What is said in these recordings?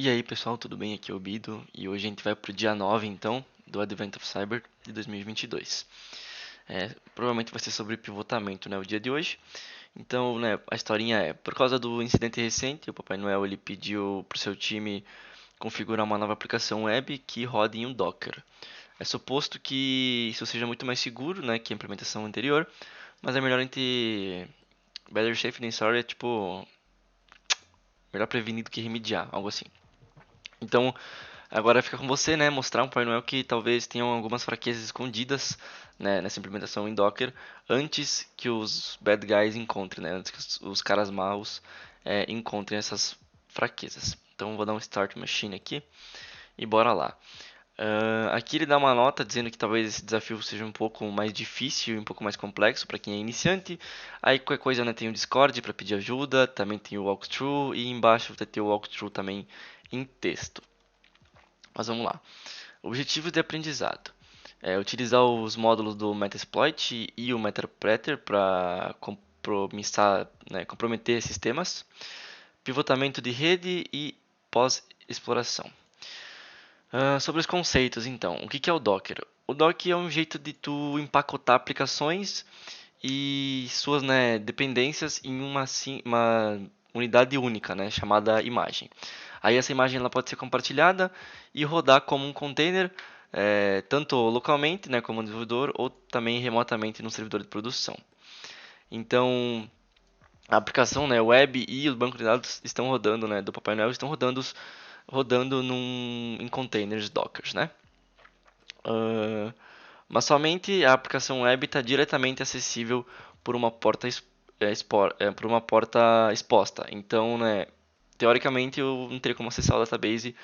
E aí pessoal, tudo bem? Aqui é o Bido e hoje a gente vai pro dia 9 então do Advent of Cyber de 2022. Provavelmente vai ser sobre pivotamento, né, o dia de hoje. Então, né, a historinha é, por causa do incidente recente, o Papai Noel ele pediu pro seu time configurar uma nova aplicação web que roda em um Docker. É suposto que isso seja muito mais seguro, né, que a implementação anterior, mas é melhor a gente better safe than sorry, é tipo melhor prevenir do que remediar, algo assim. Então, agora fica com você, né, mostrar um Papai Noel que talvez tenham algumas fraquezas escondidas, né, nessa implementação em Docker, antes que os bad guys encontrem, né, antes que os caras maus encontrem essas fraquezas. Então vou dar um Start Machine aqui e bora lá. Aqui ele dá uma nota dizendo que talvez esse desafio seja um pouco mais difícil e um pouco mais complexo para quem é iniciante. Aí qualquer coisa, né, tem o Discord para pedir ajuda, também tem o walkthrough e embaixo vai ter o walkthrough também em texto. Mas vamos lá. Objetivos de aprendizado. Utilizar os módulos do Metasploit e o Meterpreter para comprometer sistemas. Pivotamento de rede e pós-exploração. Sobre os conceitos, então. O que é o Docker? O Docker é um jeito de tu empacotar aplicações e suas, né, dependências em uma unidade única, né, chamada imagem. Aí essa imagem ela pode ser compartilhada e rodar como um container, tanto localmente, né, como desenvolvedor, ou também remotamente no servidor de produção. Então, a aplicação, né, web e o banco de dados estão rodando, né, do Papai Noel estão rodando em containers Docker, né? Uh, mas somente a aplicação web está diretamente acessível por uma por uma porta exposta. Então, né, teoricamente, eu não teria como acessar o database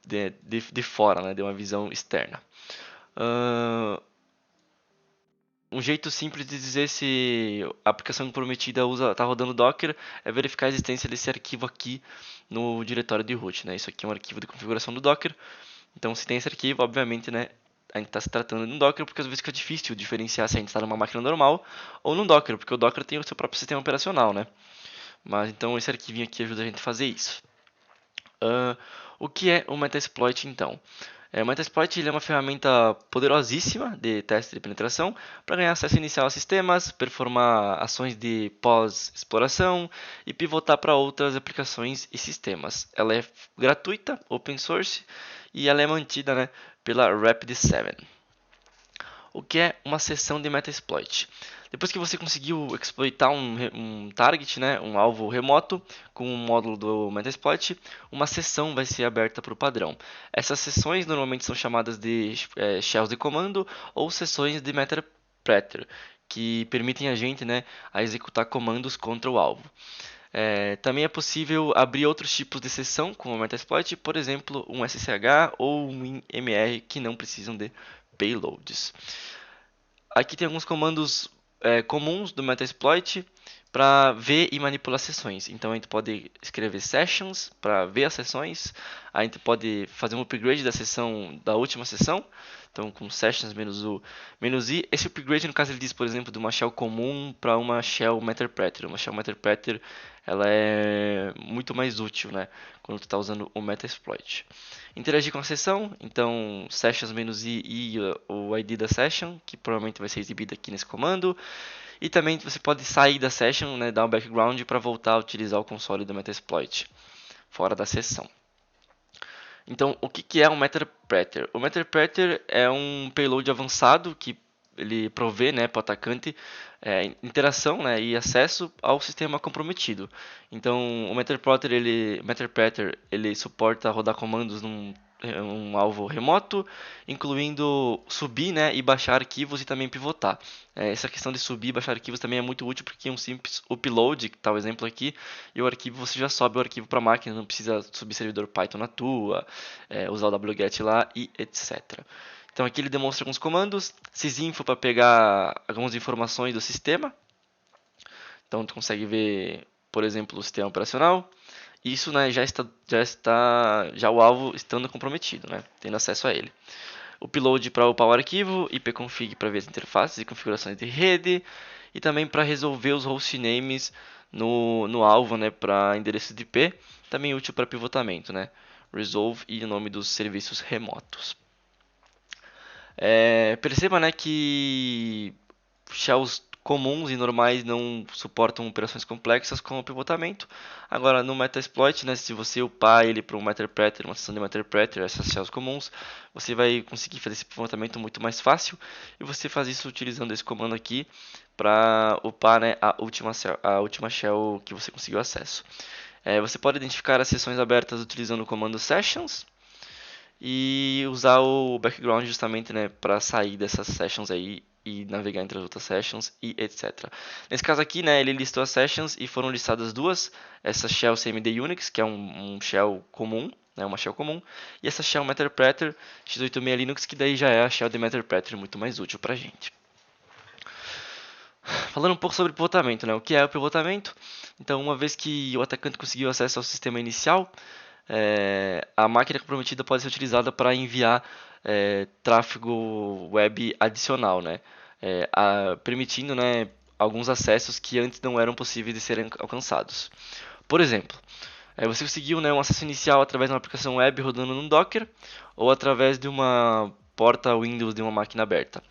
de fora, né, de uma visão externa. Uh, um jeito simples de dizer se a aplicação comprometida está rodando Docker é verificar a existência desse arquivo aqui no diretório de root. Né? Isso aqui é um arquivo de configuração do Docker. Então, se tem esse arquivo, obviamente, né, a gente está se tratando de um Docker, porque às vezes fica difícil diferenciar se a gente está numa máquina normal ou num Docker, porque o Docker tem o seu próprio sistema operacional, né? Mas então esse arquivinho aqui ajuda a gente a fazer isso. Uh, o que é o Metasploit, então? O Metasploit ele é uma ferramenta poderosíssima de teste de penetração para ganhar acesso inicial a sistemas, performar ações de pós-exploração e pivotar para outras aplicações e sistemas. Ela é gratuita, open source e ela é mantida, né, pela Rapid7. O que é uma sessão de Metasploit? Depois que você conseguiu exploitar um target, né, um alvo remoto, com um módulo do Metasploit, uma sessão vai ser aberta para o padrão. Essas sessões normalmente são chamadas de shells de comando ou sessões de Meterpreter, que permitem a gente, né, a executar comandos contra o alvo. Também é possível abrir outros tipos de sessão com o Metasploit, por exemplo, um SSH ou um MR que não precisam de payloads. Aqui tem alguns comandos comuns do Metasploit para ver e manipular sessões. Então a gente pode escrever sessions para ver as sessões. A gente pode fazer um upgrade da sessão da última sessão. Então com sessions -u -i. Esse upgrade no caso ele diz, por exemplo, de uma shell comum para uma shell Meterpreter. Uma shell Meterpreter ela é muito mais útil, né, quando tu está usando o Metasploit. Interagir com a sessão, então sessions -i e o ID da session, que provavelmente vai ser exibido aqui nesse comando. E também você pode sair da session, né, dar um background para voltar a utilizar o console do Metasploit fora da sessão. Então, o que é um Meterpreter? O Meterpreter é um payload avançado que ele provê, né, para o atacante interação, né, e acesso ao sistema comprometido. Então, o Meterpreter ele suporta rodar comandos num um alvo remoto, incluindo subir, né, e baixar arquivos e também pivotar. Essa questão de subir e baixar arquivos também é muito útil porque é um simples upload, que está o exemplo aqui, e o arquivo você já sobe o arquivo para a máquina, não precisa subir servidor Python na tua, usar o wget lá e etc. Então aqui ele demonstra alguns comandos, sysinfo para pegar algumas informações do sistema. Então tu consegue ver, por exemplo, o sistema operacional. Isso, né, já o alvo estando comprometido, né, tendo acesso a ele. Upload para upar o arquivo, ipconfig para ver as interfaces e configurações de rede e também para resolver os hostnames no alvo, né, para endereço de IP, também útil para pivotamento, né. resolve e o nome dos serviços remotos. Perceba, né, que shells comuns e normais não suportam operações complexas como pivotamento. Agora, no Metasploit, né, se você upar ele para um Meterpreter, uma sessão de Meterpreter, essas shells comuns, você vai conseguir fazer esse pivotamento muito mais fácil. E você faz isso utilizando esse comando aqui para upar, né, a última shell que você conseguiu acesso. Você pode identificar as sessões abertas utilizando o comando sessions e usar o background justamente, né, para sair dessas sessions aí e navegar entre as outras sessions e etc. Nesse caso aqui, né, ele listou as sessions e foram listadas duas, essa shell CMD Unix, que é um shell comum, né, uma shell comum, e essa shell Meterpreter x86 Linux, que daí já é a shell de Meterpreter muito mais útil para a gente. Falando um pouco sobre pivotamento, né, o que é o pivotamento? Então, uma vez que o atacante conseguiu acesso ao sistema inicial, a máquina comprometida pode ser utilizada para enviar tráfego web adicional, né? Permitindo, né, alguns acessos que antes não eram possíveis de serem alcançados. Por exemplo, você conseguiu, né, um acesso inicial através de uma aplicação web rodando num Docker ou através de uma porta Windows de uma máquina aberta.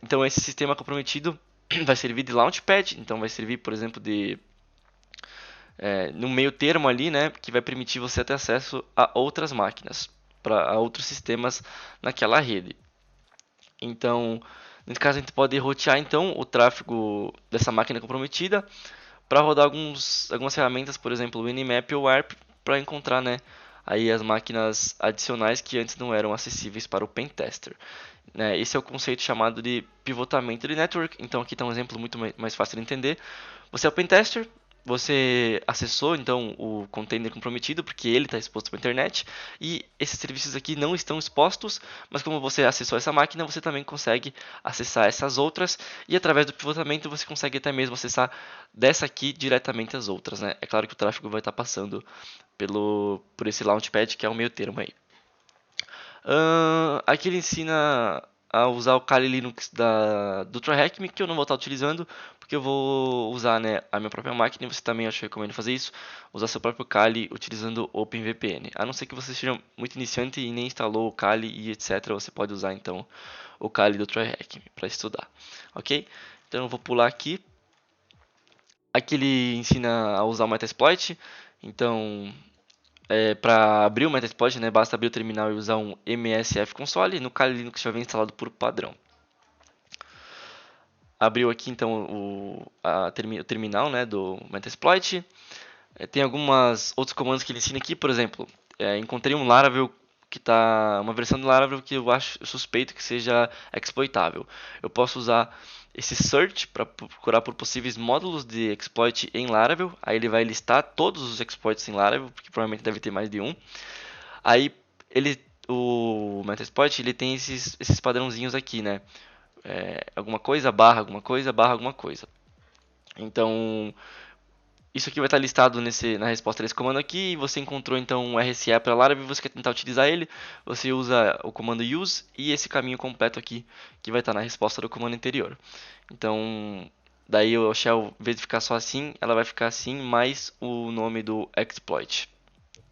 Então esse sistema comprometido vai servir de launchpad, então vai servir, por exemplo, de no meio termo ali, né, que vai permitir você ter acesso a outras máquinas, a outros sistemas naquela rede. Então, nesse caso a gente pode rotear então o tráfego dessa máquina comprometida para rodar algumas ferramentas, por exemplo, o Nmap ou Warp, para encontrar, né, aí as máquinas adicionais que antes não eram acessíveis para o pentester. Esse é o conceito chamado de pivotamento de network. Então aqui está um exemplo muito mais fácil de entender. Você é o pentester, você acessou então o container comprometido porque ele está exposto para a internet e esses serviços aqui não estão expostos, mas como você acessou essa máquina, você também consegue acessar essas outras e através do pivotamento você consegue até mesmo acessar dessa aqui diretamente as outras, né? É claro que o tráfego vai estar passando por esse launchpad que é o meio termo aí. Aqui ele ensina a usar o Kali Linux do TryHackMe, que eu não vou estar utilizando, porque eu vou usar, né, a minha própria máquina, e você também acho que recomendo fazer isso, usar seu próprio Kali utilizando OpenVPN. A não ser que você seja muito iniciante e nem instalou o Kali e etc, você pode usar então o Kali do TryHackMe para estudar, ok? Então eu vou pular aqui. Aqui ele ensina a usar o Metasploit, então para abrir o Metasploit, né, basta abrir o terminal e usar um MSF console. No Kali Linux já vem instalado por padrão. Abriu aqui então o terminal, né, do Metasploit. Tem alguns outros comandos que ele ensina aqui, por exemplo, encontrei um Laravel que está uma versão do Laravel que eu suspeito que seja exploitável. Eu posso usar esse search para procurar por possíveis módulos de exploit em Laravel. Aí ele vai listar todos os exploits em Laravel, porque provavelmente deve ter mais de um. Aí o Metasploit ele tem esses padrãozinhos aqui, né? Alguma coisa, barra alguma coisa, barra alguma coisa. Então, isso aqui vai estar listado na resposta desse comando aqui. Você encontrou então um RSA para Laravel e você quer tentar utilizar ele. Você usa o comando use e esse caminho completo aqui que vai estar na resposta do comando anterior. Então, daí a shell, em vez de ficar só assim, ela vai ficar assim mais o nome do exploit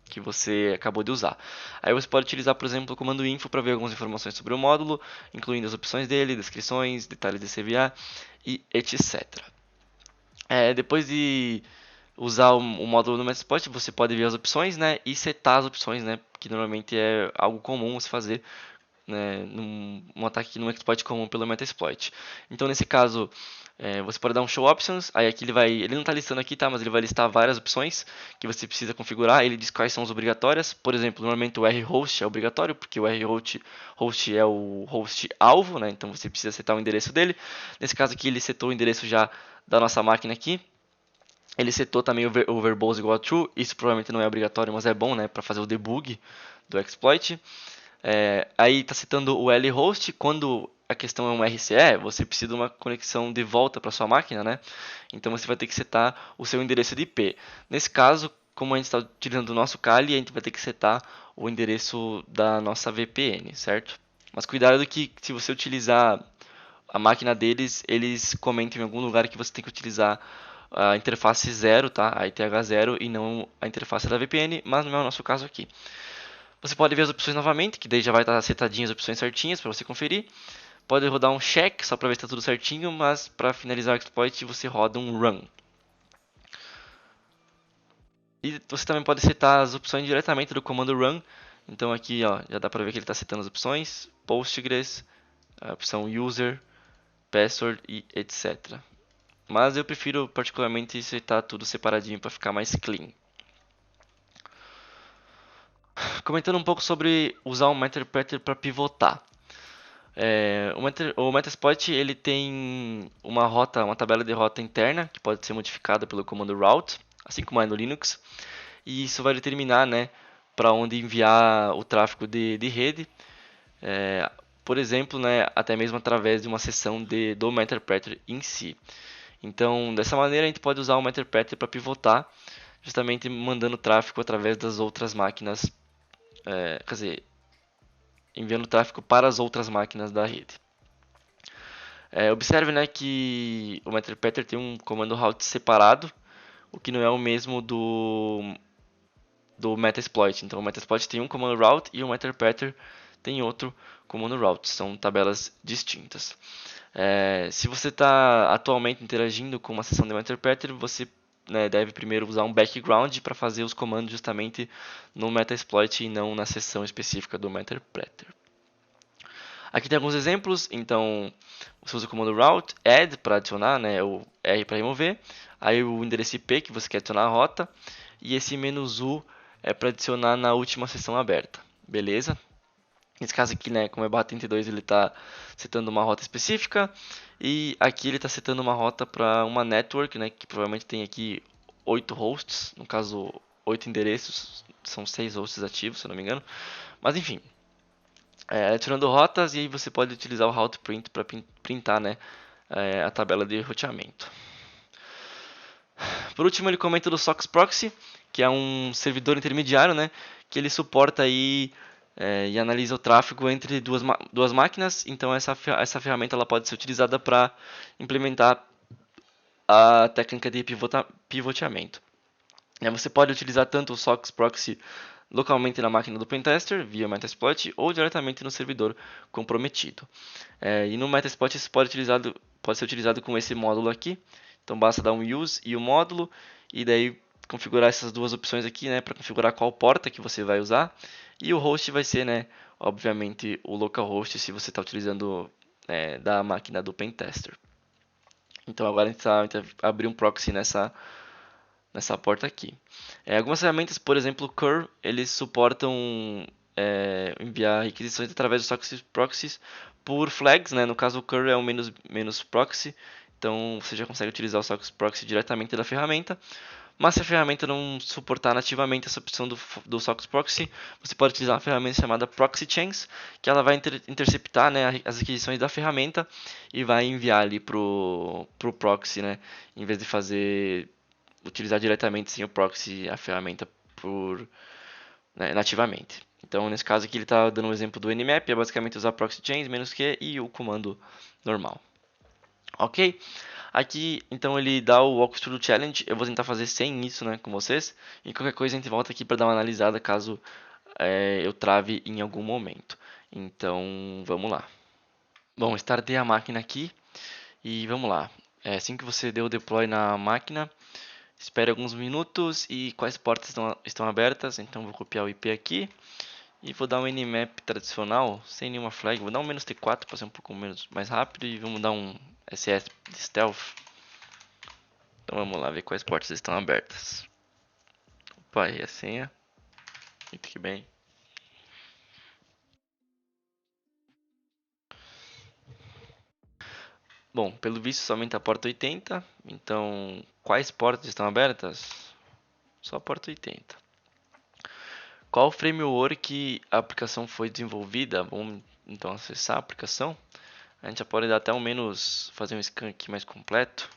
que você acabou de usar. Aí você pode utilizar, por exemplo, o comando info para ver algumas informações sobre o módulo, incluindo as opções dele, descrições, detalhes de CVA e etc. Depois de usar o módulo no Metasploit, você pode ver as opções, né, e setar as opções, né, que normalmente é algo comum se fazer, né, num ataque no exploit comum pelo Metasploit. Então nesse caso você pode dar um show options, aí aqui ele não está listando aqui, tá, mas ele vai listar várias opções que você precisa configurar. Ele diz quais são as obrigatórias. Por exemplo, normalmente o rhost é obrigatório porque o rhost é o host alvo, né, então você precisa setar o endereço dele. Nesse caso aqui ele setou o endereço já da nossa máquina aqui. Ele setou também o verbose igual a true, isso provavelmente não é obrigatório, mas é bom, né, para fazer o debug do exploit. Aí está citando o lhost, quando a questão é um RCE, você precisa de uma conexão de volta para sua máquina, né? Então você vai ter que setar o seu endereço de IP. Nesse caso, como a gente está utilizando o nosso Kali, a gente vai ter que setar o endereço da nossa VPN, certo? Mas cuidado que se você utilizar a máquina deles, eles comentam em algum lugar que você tem que utilizar a interface 0, tá? A ITH 0 e não a interface da VPN, mas não é o nosso caso aqui. Você pode ver as opções novamente, que daí já vai estar setadinhas as opções certinhas para você conferir. Pode rodar um check só para ver se está tudo certinho, mas para finalizar o exploit você roda um run. E você também pode setar as opções diretamente do comando run. Então aqui ó, já dá para ver que ele está setando as opções, Postgres, a opção user, password e etc. Mas eu prefiro particularmente setar tudo separadinho para ficar mais clean. Comentando um pouco sobre usar o Meterpreter para pivotar. O Metasploit ele tem uma rota, uma tabela de rota interna que pode ser modificada pelo comando route, assim como é no Linux, e isso vai determinar, né, para onde enviar o tráfego de rede, por exemplo, né, até mesmo através de uma seção do Meterpreter em si. Então, dessa maneira a gente pode usar o Meterpreter para pivotar, justamente mandando tráfego através das outras máquinas, quer dizer, enviando tráfego para as outras máquinas da rede. Observe, né, que o Meterpreter tem um comando route separado, o que não é o mesmo do Metasploit. Então o Metasploit tem um comando route e o Meterpreter tem outro comando route. São tabelas distintas. Se você está atualmente interagindo com uma sessão de Meterpreter, você, né, deve primeiro usar um background para fazer os comandos justamente no Metasploit e não na sessão específica do Meterpreter. Aqui tem alguns exemplos, então você usa o comando route, add para adicionar, né, o R para remover, aí o endereço IP que você quer adicionar a rota, e esse "-u" é para adicionar na última sessão aberta, beleza? Nesse caso aqui, né, como é barra 32, ele está setando uma rota específica, e aqui ele está setando uma rota para uma network, né, que provavelmente tem aqui 8 hosts, no caso 8 endereços, são 6 hosts ativos, se eu não me engano, mas enfim, adicionando rotas, e aí você pode utilizar o route print para printar, né, a tabela de roteamento. Por último, ele comenta do SOX Proxy, que é um servidor intermediário, né, que ele suporta aí e analisa o tráfego entre duas máquinas. Então essa ferramenta ela pode ser utilizada para implementar a técnica de pivoteamento. Você pode utilizar tanto o SOX Proxy localmente na máquina do pentester, via Metasploit, ou diretamente no servidor comprometido. E no Metasploit isso pode ser utilizado com esse módulo aqui. Então basta dar um use e o módulo, e daí configurar essas duas opções aqui, né, para configurar qual porta que você vai usar. E o host vai ser, né, obviamente, o localhost se você está utilizando da máquina do pentester. Então agora a gente vai abrir um proxy nessa porta aqui. Algumas ferramentas, por exemplo, o Curl, eles suportam enviar requisições através dos SOX proxies por flags, né? No caso o Curl é o menos proxy, então você já consegue utilizar o SOX proxy diretamente da ferramenta. Mas se a ferramenta não suportar nativamente essa opção do SOX proxy, você pode utilizar uma ferramenta chamada Proxy Chains, que ela vai interceptar, né, as requisições da ferramenta e vai enviar ali pro proxy, né, em vez de utilizar diretamente sem o proxy a ferramenta nativamente. Então, nesse caso aqui, ele está dando um exemplo do Nmap, é basicamente usar proxy chains, "-q", e o comando normal. Ok? Aqui, então, ele dá o Walkthrough Challenge. Eu vou tentar fazer sem isso, né, com vocês. E qualquer coisa a gente volta aqui para dar uma analisada caso eu trave em algum momento. Então, vamos lá. Bom, startei a máquina aqui e vamos lá. Assim que você deu o deploy na máquina, espere alguns minutos e quais portas estão abertas. Então, vou copiar o IP aqui e vou dar um Nmap tradicional, sem nenhuma flag. Vou dar um "-t4 para ser um pouco mais rápido e vamos dar um SS de stealth. Então vamos lá ver quais portas estão abertas. Opa, e a senha. Muito que bem. Bom, pelo visto somente a porta 80. Então, quais portas estão abertas? Só a porta 80. Qual framework a aplicação foi desenvolvida? Vamos então acessar a aplicação. A gente já pode dar até fazer um scan aqui mais completo.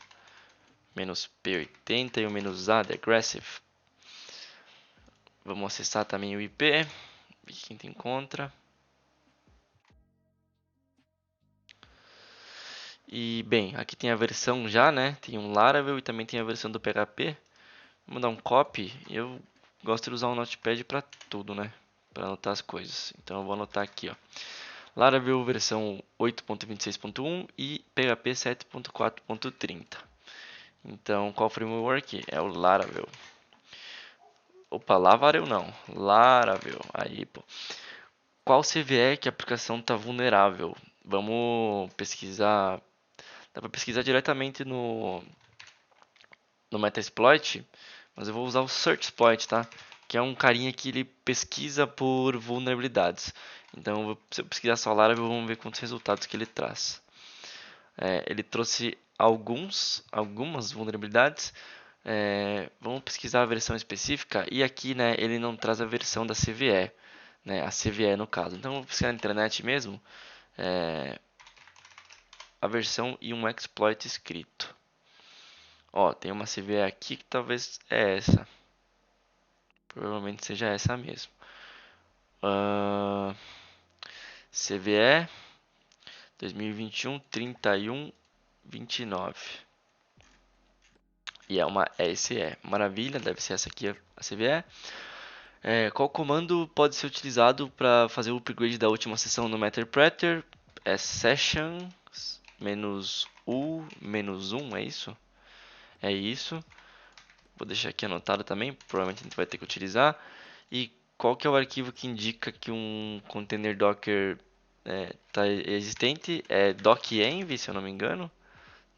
"-p80 e o "-a" de aggressive. Vamos acessar também o IP. Ver o que a gente encontra. E bem, aqui tem a versão já, né? Tem um Laravel e também tem a versão do PHP. Vamos dar um copy. Eu gosto de usar o Notepad para tudo, né? Para anotar as coisas. Então eu vou anotar aqui, ó. Laravel versão 8.26.1 e PHP 7.4.30. Então, qual framework? É o Laravel. Opa, Laravel não. Laravel. Aí, pô. Qual CVE que a aplicação está vulnerável? Vamos pesquisar. Dá para pesquisar diretamente no Metasploit, mas eu vou usar o Searchsploit, tá? Que é um carinha que ele pesquisa por vulnerabilidades. Então, se eu pesquisar só Laravel, vamos ver quantos resultados que ele traz. Ele trouxe algumas vulnerabilidades. Vamos pesquisar a versão específica e aqui, né, ele não traz a versão da CVE, né, a CVE no caso. Então, vou pesquisar na internet mesmo, a versão e um exploit escrito. Ó, tem uma CVE aqui que talvez é essa. Provavelmente seja essa mesmo. CVE 2021 31 29. E é uma SE. Maravilha, deve ser essa aqui a CVE. Qual comando pode ser utilizado para fazer o upgrade da última sessão no Meterpreter? É session -u-1, é isso? É isso. Vou deixar aqui anotado também, provavelmente a gente vai ter que utilizar. E qual que é o arquivo que indica que um container Docker está existente? É docenv, se eu não me engano.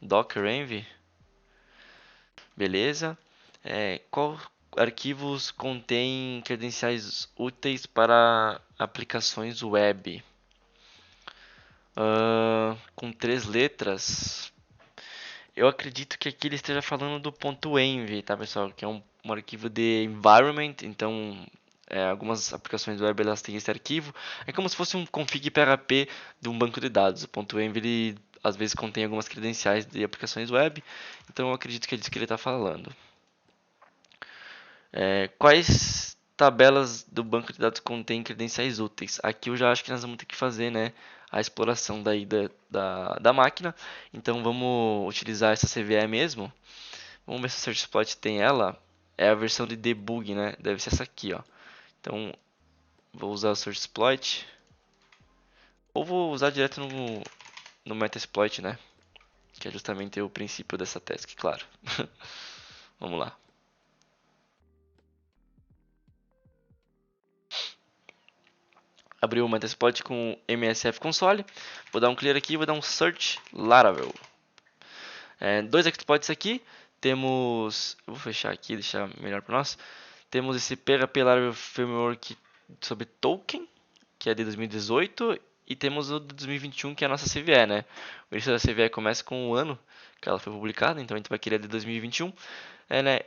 Dockerenv, beleza. Qual arquivos contém credenciais úteis para aplicações web? Com 3 letras. Eu acredito que aqui ele esteja falando do .env, tá, pessoal? Que é um arquivo de environment. Então, algumas aplicações web elas têm esse arquivo. É como se fosse um config PHP de um banco de dados. O .env ele às vezes contém algumas credenciais de aplicações web. Então, eu acredito que é disso que ele está falando. Quais tabelas do banco de dados contêm credenciais úteis? Aqui eu já acho que nós vamos ter que fazer, né, a exploração daí da máquina. Então vamos utilizar essa CVE mesmo. Vamos ver se o Searchsploit tem ela. É a versão de debug, né? Deve ser essa aqui, ó. Então vou usar o Searchsploit. Ou vou usar direto no Metasploit, né? Que é justamente o princípio dessa task, claro. Vamos lá. Abrir o Metasploit com o MSF Console. Vou dar um clear aqui e vou dar um search Laravel. Dois exploits aqui. Temos. Eu vou fechar aqui, deixar melhor para nós. Temos esse PHP Laravel Framework sobre token, que é de 2018. E temos o de 2021, que é a nossa CVE, né? O início da CVE começa com o ano que ela foi publicada, então a gente vai querer a de 2021. Né?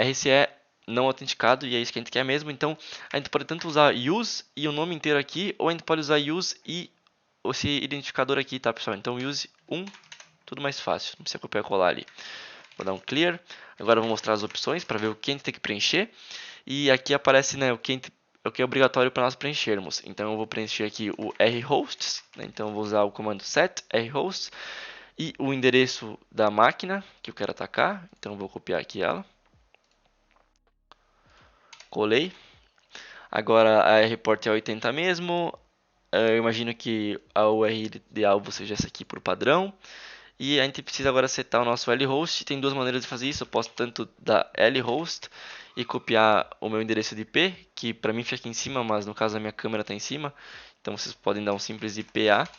RCE não autenticado, e é isso que a gente quer mesmo. Então a gente pode tanto usar use e o nome inteiro aqui, ou a gente pode usar use e esse identificador aqui, tá, pessoal? Então use 1, tudo mais fácil, não precisa copiar e colar ali. Vou dar um clear. Agora eu vou mostrar as opções para ver o que a gente tem que preencher. E aqui aparece, né, o que é obrigatório para nós preenchermos. Então eu vou preencher aqui o rhosts, né? Então eu vou usar o comando set rhosts e o endereço da máquina que eu quero atacar. Então eu vou copiar aqui ela. Colei. Agora a report é 80 mesmo. Eu imagino que a URL de alvo seja essa aqui por padrão. E a gente precisa agora setar o nosso lhost. Tem duas maneiras de fazer isso. Eu posso tanto dar lhost e copiar o meu endereço de IP, que para mim fica aqui em cima, mas no caso a minha câmera está em cima. Então vocês podem dar um simples IPA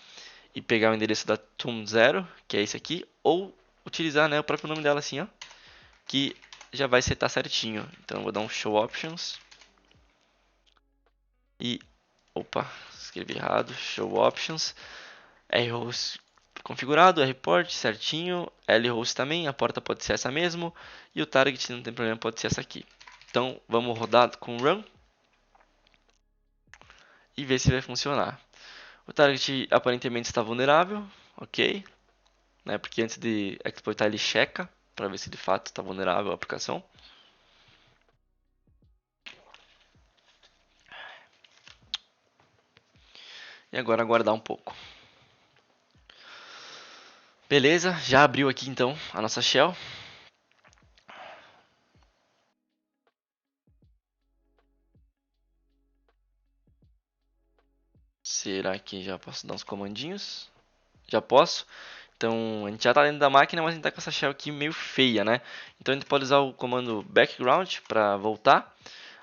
e pegar o endereço da TUM0, que é esse aqui, ou utilizar, né, o próprio nome dela assim, ó, que já vai setar certinho. Então eu vou dar um show options e opa, escrevi errado, show options, rhost configurado, report certinho, lhost também, a porta pode ser essa mesmo e o target não tem problema, pode ser essa aqui. Então vamos rodar com run e ver se vai funcionar. O target aparentemente está vulnerável, ok, né? Porque antes de exploitar ele checa para ver se de fato está vulnerável a aplicação. E agora aguardar um pouco. Beleza, já abriu aqui então a nossa shell. Será que já posso dar uns comandinhos? Já posso. Então a gente já está dentro da máquina, mas a gente está com essa shell aqui meio feia, né? Então a gente pode usar o comando background para voltar.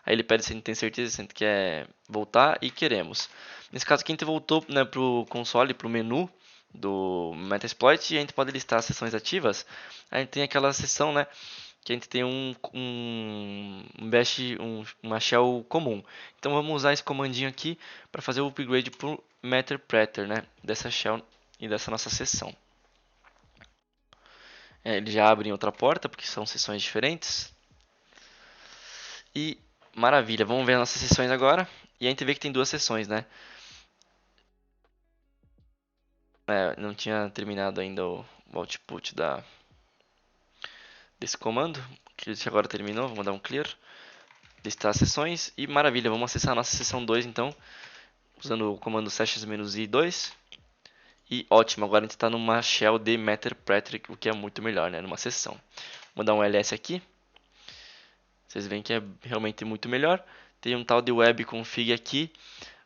Aí ele pede se a gente tem certeza se a gente quer voltar e queremos. Nesse caso aqui a gente voltou, né, para o console, para o menu do Metasploit e a gente pode listar as sessões ativas. A gente tem aquela seção, né, que a gente tem uma shell comum. Então vamos usar esse comandinho aqui para fazer o upgrade para o Metapreter, né, dessa shell e dessa nossa seção. Ele já abre em outra porta porque são sessões diferentes. E maravilha, vamos ver as nossas sessões agora. E a gente vê que tem duas sessões, né? Não tinha terminado ainda o output desse comando. Que agora terminou, vamos dar um clear. Listar as sessões e maravilha, vamos acessar a nossa sessão 2 então. Usando o comando sessions-i2. E ótimo, agora a gente está numa shell de Metapreter, o que é muito melhor, né? Numa sessão. Vou dar um ls aqui. Vocês veem que é realmente muito melhor. Tem um tal de webconfig aqui.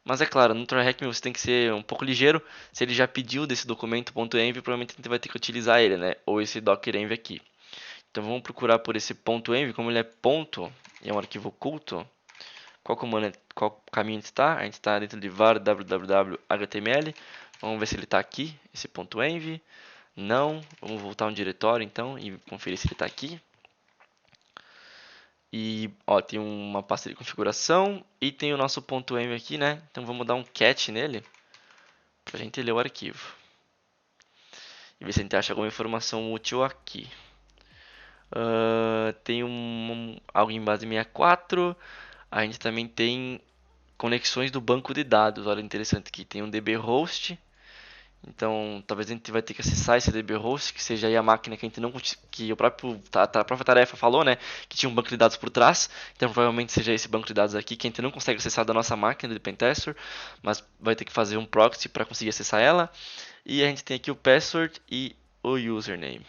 Mas é claro, no tryhack você tem que ser um pouco ligeiro. Se ele já pediu desse documento .env, provavelmente a gente vai ter que utilizar ele, né? Ou esse dockerenv aqui. Então vamos procurar por esse .env, como ele é ponto e é um arquivo oculto. Qual caminho a gente está? A gente está dentro de var www.html. Vamos ver se ele está aqui, esse .env. Não, vamos voltar um diretório então e conferir se ele está aqui. E ó, tem uma pasta de configuração e tem o nosso .env aqui, né? Então vamos dar um cat nele para a gente ler o arquivo e ver se a gente acha alguma informação útil aqui. Tem algo em base 64. A gente também tem conexões do banco de dados. Olha, interessante aqui. Tem um DB host. Então, talvez a gente vai ter que acessar esse DB host, que seja aí a máquina que a gente não que a própria tarefa falou, né, que tinha um banco de dados por trás. Então, provavelmente seja esse banco de dados aqui que a gente não consegue acessar da nossa máquina de pentester, mas vai ter que fazer um proxy para conseguir acessar ela. E a gente tem aqui o password e o username,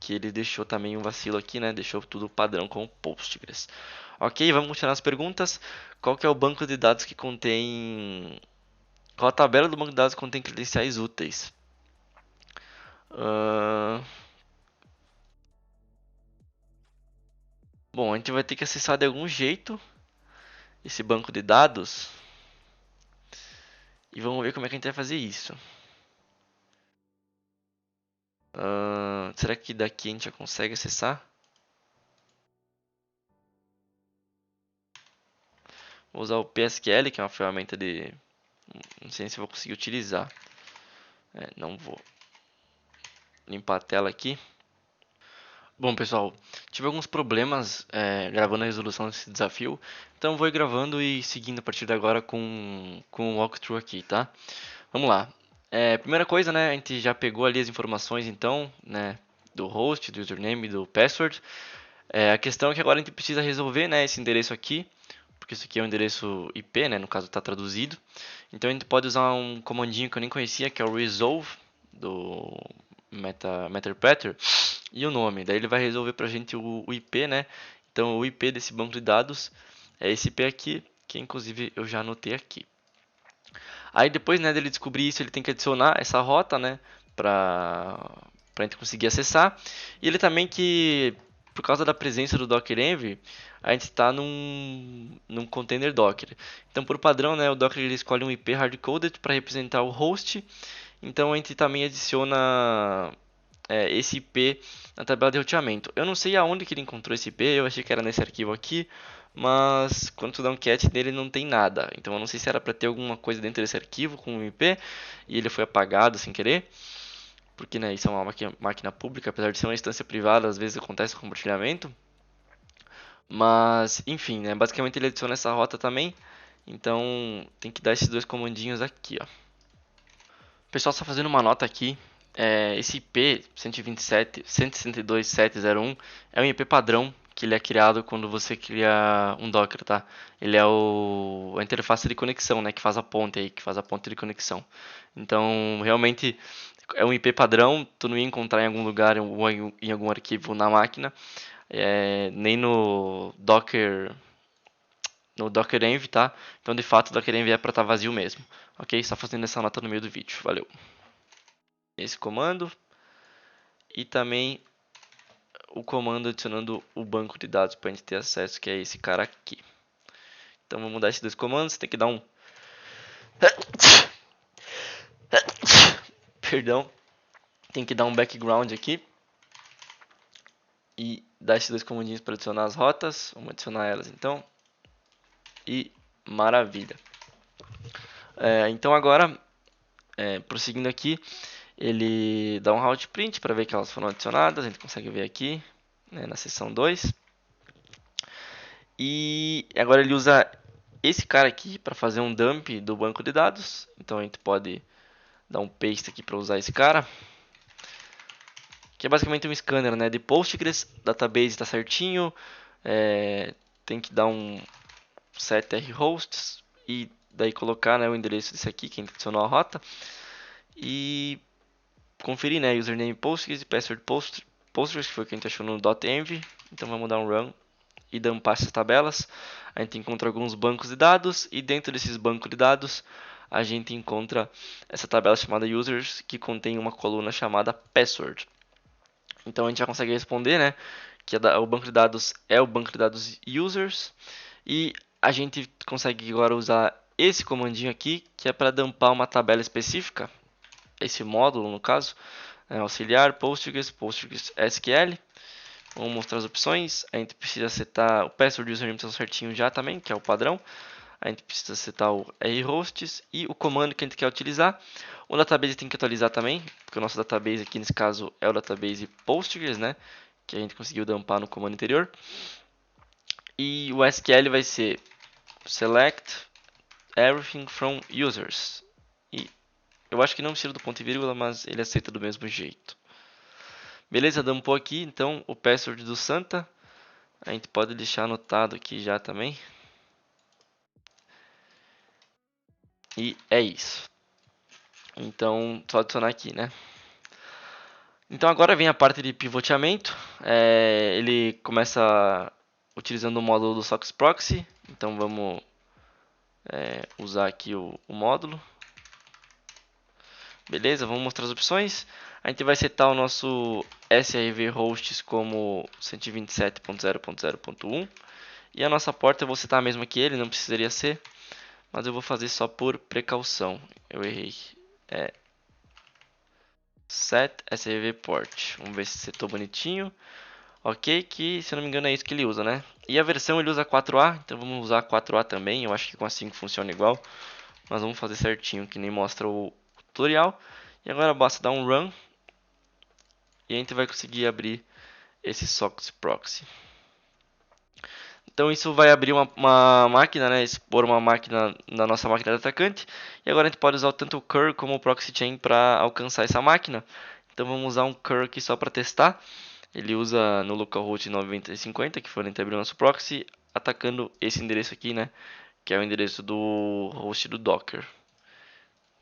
que ele deixou também um vacilo aqui, né? Deixou tudo padrão com o Postgres. Ok, vamos continuar as perguntas. Qual que é o banco de dados que contém... Qual a tabela do banco de dados que contém credenciais úteis? Bom, a gente vai ter que acessar de algum jeito esse banco de dados. E vamos ver como é que a gente vai fazer isso. Será que daqui a gente já consegue acessar? Vou usar o PSQL, que é uma ferramenta de... Não sei se eu vou conseguir utilizar. Não vou. Limpar a tela aqui. Bom, pessoal, tive alguns problemas gravando a resolução desse desafio, então vou ir gravando e seguindo a partir de agora com o walkthrough aqui, tá? Vamos lá. Primeira coisa, né, a gente já pegou ali as informações, então, né, do host, do username, do password. A questão é que agora a gente precisa resolver, né, esse endereço aqui, porque isso aqui é um endereço IP, né, no caso está traduzido. Então a gente pode usar um comandinho que eu nem conhecia, que é o resolve do Metapreter e o nome. Daí ele vai resolver pra gente o IP, né? Então o IP desse banco de dados é esse IP aqui, que inclusive eu já anotei aqui. Aí depois, né, dele descobrir isso, ele tem que adicionar essa rota, né, pra gente conseguir acessar. E ele também que, por causa da presença do Docker Env, a gente está num container Docker. Então, por padrão, né, o Docker ele escolhe um IP hardcoded para representar o host. Então, a gente também adiciona esse IP na tabela de roteamento. Eu não sei aonde que ele encontrou esse IP, eu achei que era nesse arquivo aqui, mas quando tu dá um cat nele não tem nada. Então eu não sei se era para ter alguma coisa dentro desse arquivo com o IP e ele foi apagado sem querer. Porque né, isso é uma máquina pública, apesar de ser uma instância privada, às vezes acontece compartilhamento. Mas, enfim, né, basicamente ele adiciona essa rota também. Então tem que dar esses dois comandinhos aqui, ó. O pessoal está fazendo uma nota aqui. Esse IP 127.162.701 é um IP padrão que ele é criado quando você cria um Docker, tá? Ele é a interface de conexão, né, que faz a ponte aí, que faz a ponte de conexão. Então, realmente, É um IP padrão, tu não ia encontrar em algum lugar ou em algum arquivo na máquina, nem no Docker Env, tá? Então, de fato, o Docker Env é para estar vazio mesmo, ok? Só fazendo essa nota no meio do vídeo, valeu. Esse comando e também o comando adicionando o banco de dados para a gente ter acesso, que é esse cara aqui. Então, vamos mudar esses dois comandos, tem que dar um perdão, tem que dar um background aqui e dar esses dois comandinhos para adicionar as rotas. Vamos adicionar elas então. E maravilha. Então agora, prosseguindo aqui, ele dá um route print para ver que elas foram adicionadas. A gente consegue ver aqui, né, na seção 2. E agora ele usa esse cara aqui para fazer um dump do banco de dados. Então a gente pode dar um paste aqui para usar esse cara, que é basicamente um scanner, né, de Postgres. Database está certinho, tem que dar um set rhosts e daí colocar, né, o endereço desse aqui que a gente adicionou a rota e conferir, né, username Postgres e password Postgres, que foi o que a gente achou no .env. Então vamos dar um run e dumpar essas tabelas. A gente encontra alguns bancos de dados e dentro desses bancos de dados a gente encontra essa tabela chamada users, que contém uma coluna chamada password. Então a gente já consegue responder, né, que o banco de dados é o banco de dados users, e a gente consegue agora usar esse comandinho aqui, que é para dumpar uma tabela específica, esse módulo no caso, auxiliar Postgres SQL. Vamos mostrar as opções. A gente precisa setar o password e o username certinho já também, que é o padrão. A gente precisa setar o rhosts e o comando que a gente quer utilizar. O database tem que atualizar também, porque o nosso database aqui nesse caso é o database Postgres, né, que a gente conseguiu dumpar no comando anterior. E o SQL vai ser select everything from users. E eu acho que não precisa do ponto e vírgula, mas ele aceita do mesmo jeito. Beleza, dumpou aqui então o password do Santa. A gente pode deixar anotado aqui já também. E é isso. Então, só adicionar aqui, né? Então agora vem a parte de pivoteamento. Ele começa utilizando o módulo do SOX Proxy. Então vamos usar aqui o módulo. Beleza, vamos mostrar as opções. A gente vai setar o nosso SRV hosts como 127.0.0.1. E a nossa porta eu vou setar a mesma que ele, não precisaria ser. Mas eu vou fazer só por precaução. Eu errei. Set SRV port. Vamos ver se setou bonitinho. Ok, que se eu não me engano é isso que ele usa, né? E a versão ele usa 4A, então vamos usar 4A também. Eu acho que com a 5 funciona igual. Mas vamos fazer certinho, que nem mostra o tutorial. E agora basta dar um run. E a gente vai conseguir abrir esse SOX Proxy. Então isso vai abrir uma máquina, né, expor uma máquina na nossa máquina de atacante. E agora a gente pode usar tanto o curl como o proxy chain para alcançar essa máquina. Então vamos usar um curl aqui só para testar. Ele usa no localhost 9050, que foi onde a gente abriu nosso proxy, atacando esse endereço aqui, né, que é o endereço do host do Docker.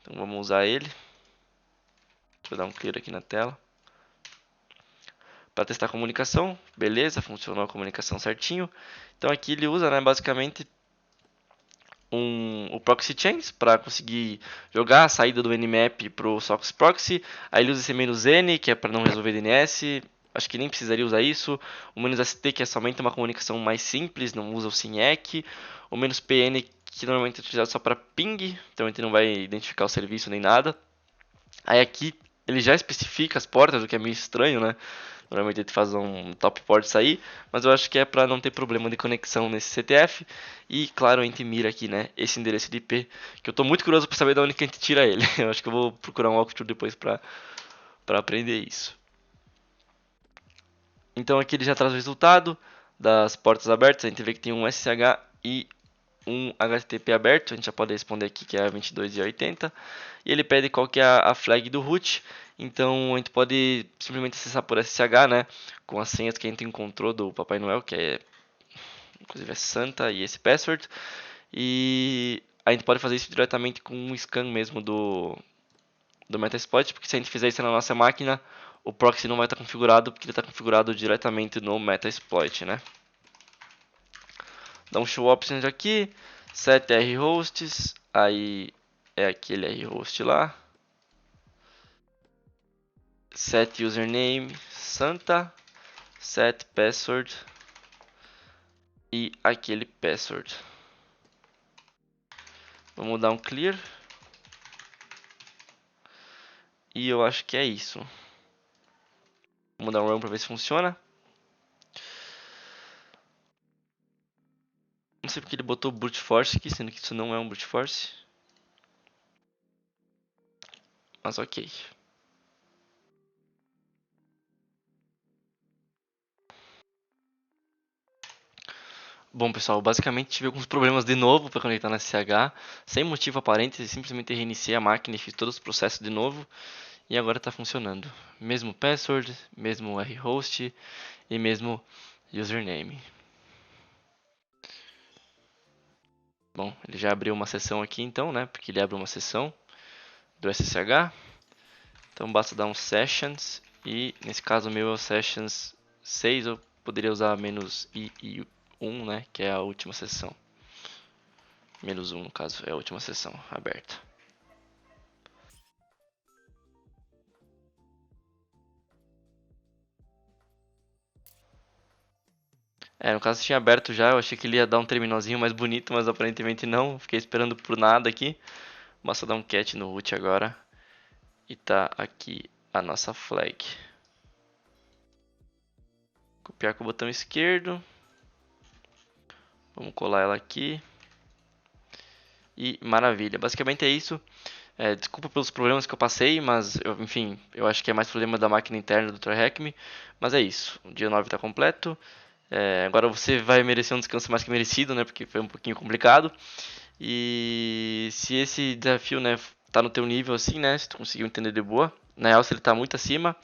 Então vamos usar ele. Deixa eu dar um clear aqui na tela. Para testar a comunicação, beleza, funcionou a comunicação certinho. Então aqui ele usa, né, basicamente o proxy chains para conseguir jogar a saída do nmap para o socket proxy. Aí ele usa esse "-n", que é para não resolver DNS. Acho que nem precisaria usar isso. O "-st", que é somente uma comunicação mais simples, não usa o SYNEC. O "-pn", que normalmente é utilizado só para ping, então a gente não vai identificar o serviço nem nada. Aí aqui ele já especifica as portas, o que é meio estranho, né? Normalmente a gente faz um top port sair, mas eu acho que é para não ter problema de conexão nesse CTF. E claro, a gente mira aqui, né, esse endereço de IP, que eu estou muito curioso para saber de onde que a gente tira ele. Eu acho que eu vou procurar um walkthrough depois para aprender isso. Então aqui ele já traz o resultado das portas abertas. A gente vê que tem um SSH e um HTTP aberto. A gente já pode responder aqui que é a 22.80. E ele pede qual que é a flag do root. Então a gente pode simplesmente acessar por SSH, né, com as senhas que a gente encontrou do Papai Noel, que é inclusive é Santa e esse password. E a gente pode fazer isso diretamente com um scan mesmo do do Metasploit, porque se a gente fizer isso na nossa máquina, o proxy não vai estar configurado, porque ele está configurado diretamente no Metasploit, né? Dá um show options aqui, set rhosts, aí é aquele rhost lá, set username Santa, set password e aquele password. Vamos dar um clear. E eu acho que é isso. Vamos dar um run para ver se funciona. Não sei porque ele botou brute force aqui, sendo que isso não é um brute force. Mas ok. Bom, pessoal, basicamente tive alguns problemas de novo para conectar na SSH, sem motivo aparente, simplesmente reiniciei a máquina e fiz todos os processos de novo, e agora está funcionando. Mesmo password, mesmo rhost e mesmo username. Bom, ele já abriu uma sessão aqui então, né? Porque ele abre uma sessão do SSH. Então basta dar um sessions e nesse caso o meu é o sessions 6, eu poderia usar menos i e 1, né? Que é a última sessão. Menos 1 no caso, é a última sessão aberta. No caso tinha aberto já, eu achei que ele ia dar um terminalzinho mais bonito, mas aparentemente não. Fiquei esperando por nada aqui. Basta dar um cat no root agora. E tá aqui a nossa flag. Copiar com o botão esquerdo. Vamos colar ela aqui. E maravilha, basicamente é isso. Desculpa pelos problemas que eu passei, mas enfim, eu acho que é mais problema da máquina interna do TryHackMe. Mas é isso, o dia 9 está completo. Agora você vai merecer um descanso mais que merecido, né? Porque foi um pouquinho complicado. E se esse desafio, né, tá no teu nível assim, né? Se tu conseguiu entender de boa. Na real, se ele tá muito acima,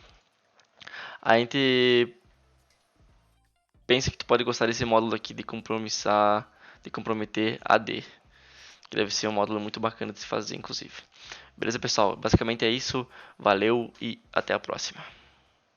a gente pensa que tu pode gostar desse módulo aqui de comprometer AD. Que deve ser um módulo muito bacana de se fazer, inclusive. Beleza, pessoal? Basicamente é isso. Valeu e até a próxima.